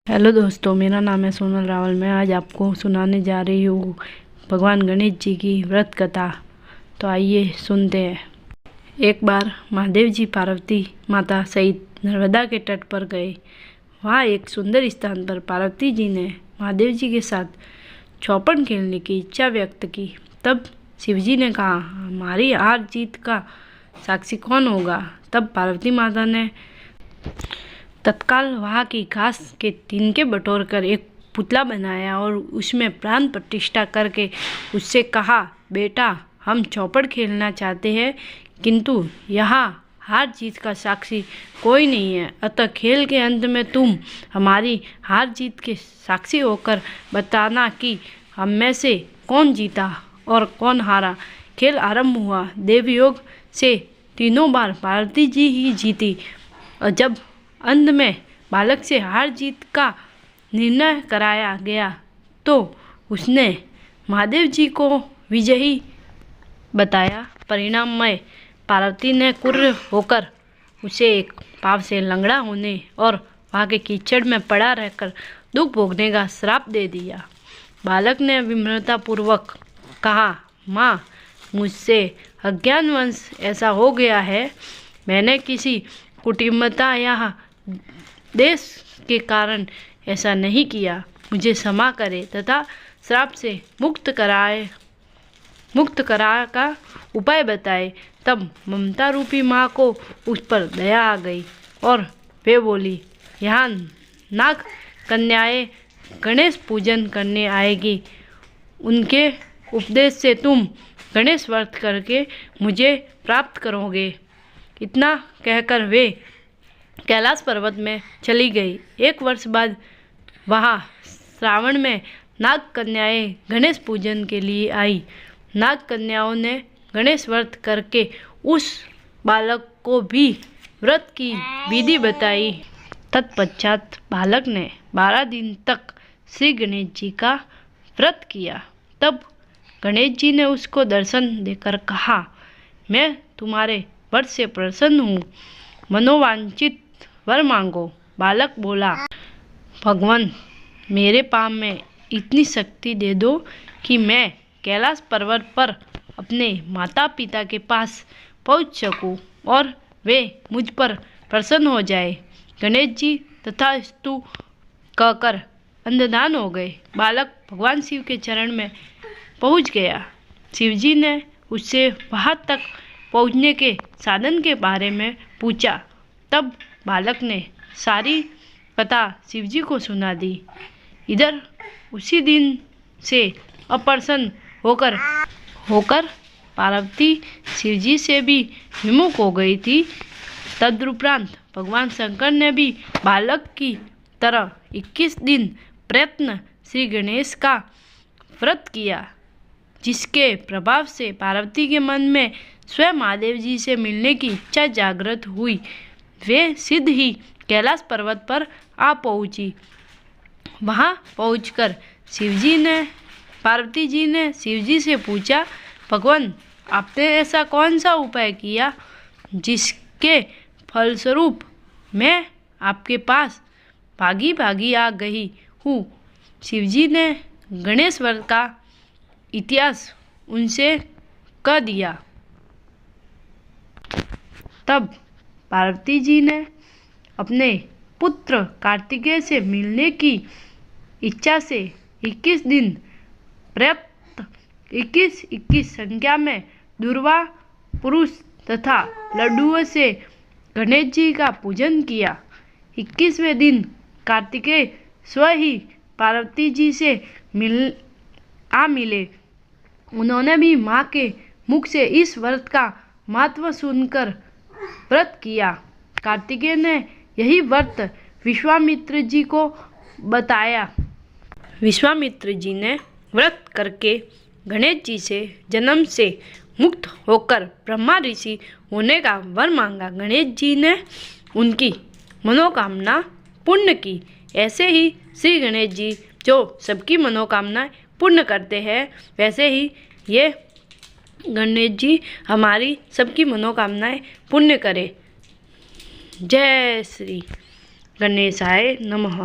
Hello दोस्तों, मेरा नाम है सोनल रावल। मैं आज आपको सुनाने जा रही हूँ भगवान गणेश जी की व्रत कथा। तो आइए सुनते हैं। एक बार महादेव जी पार्वती माता सहित नर्मदा के तट पर गए। वहाँ एक सुंदर स्थान पर पार्वती जी ने महादेव जी के साथ चौपड़ खेलने की इच्छा व्यक्त की। तब शिवजी ने कहा, हमारी हार जीत का साक्षी कौन होगा? तब पार्वती माता ने तत्काल वहाँ की घास के तिनके बटोर कर एक पुतला बनाया और उसमें प्राण प्रतिष्ठा करके उससे कहा, बेटा, हम चौपड़ खेलना चाहते हैं, किंतु यहाँ हार जीत का साक्षी कोई नहीं है। अतः खेल के अंत में तुम हमारी हार जीत के साक्षी होकर बताना कि हम में से कौन जीता और कौन हारा। खेल आरंभ हुआ। देवयोग से तीनों बार पार्वती जी ही जीती और जब अंत में बालक से हार जीत का निर्णय कराया गया तो उसने महादेव जी को विजयी बताया। परिणाम में पार्वती ने क्रुद्ध होकर उसे एक पाव से लंगड़ा होने और वहाँ के कीचड़ में पड़ा रहकर दुख भोगने का श्राप दे दिया। बालक ने विनम्रतापूर्वक कहा, माँ, मुझसे अज्ञानवश ऐसा हो गया है। मैंने किसी कुटिलता या देश के कारण ऐसा नहीं किया। मुझे क्षमा करे तथा श्राप से मुक्त करा का उपाय बताए। तब ममता रूपी माँ को उस पर दया आ गई और वे बोली, यहाँ नाग कन्याएं गणेश पूजन करने आएगी। उनके उपदेश से तुम गणेश व्रत करके मुझे प्राप्त करोगे। इतना कहकर वे कैलाश पर्वत में चली गई। एक वर्ष बाद वहाँ श्रावण में नाग कन्याएं गणेश पूजन के लिए आई। नाग कन्याओं ने गणेश व्रत करके उस बालक को भी व्रत की विधि बताई। तत्पश्चात बालक ने 12 दिन तक श्री गणेश जी का व्रत किया। तब गणेश जी ने उसको दर्शन देकर कहा, मैं तुम्हारे व्रत से प्रसन्न हूँ, मनोवांछित वर मांगो। बालक बोला, भगवान, मेरे पाप में इतनी शक्ति दे दो कि मैं कैलाश पर्वत पर अपने माता पिता के पास पहुंच सकूं और वे मुझ पर प्रसन्न हो जाए। गणेश जी तथास्तु कहकर अंतर्धान हो गए। बालक भगवान शिव के चरण में पहुंच गया। शिवजी ने उससे वहां तक पहुंचने के साधन के बारे में पूछा। तब बालक ने सारी कथा शिवजी को सुना दी। इधर उसी दिन से अप्रसन्न होकर पार्वती शिवजी से भी विमुख हो गई थी। तदुपरांत भगवान शंकर ने भी बालक की तरह 21 दिन प्रयत्न श्री गणेश का व्रत किया, जिसके प्रभाव से पार्वती के मन में स्वयं महादेव जी से मिलने की इच्छा जागृत हुई। वे सिद्ध ही कैलाश पर्वत पर आ पहुंची। वहां पहुंचकर पार्वती जी ने शिवजी से पूछा, भगवान, आपने ऐसा कौन सा उपाय किया जिसके फलस्वरूप मैं आपके पास भागी भागी आ गई हूँ? शिवजी ने गणेश व्रत का इतिहास उनसे कह दिया। तब पार्वती जी ने अपने पुत्र कार्तिकेय से मिलने की इच्छा से 21 दिन पर्याप्त 21 संख्या में दूर्वा पुरुष तथा लड्डुओं से गणेश जी का पूजन किया। 21वें दिन कार्तिकेय स्वयं ही पार्वती जी से मिले। उन्होंने भी माँ के मुख से इस व्रत का महत्व सुनकर व्रत किया। कार्तिकेय ने यही व्रत विश्वामित्र जी को बताया। विश्वामित्र जी ने व्रत करके गणेश जी से जन्म से मुक्त होकर ब्रह्मा ऋषि होने का वर मांगा। गणेश जी ने उनकी मनोकामना पूर्ण की। ऐसे ही श्री गणेश जी जो सबकी मनोकामनाएं पूर्ण करते हैं, वैसे ही ये गणेश जी हमारी सबकी मनोकामनाएं पूर्ण करें। जय श्री गणेशाय नमः।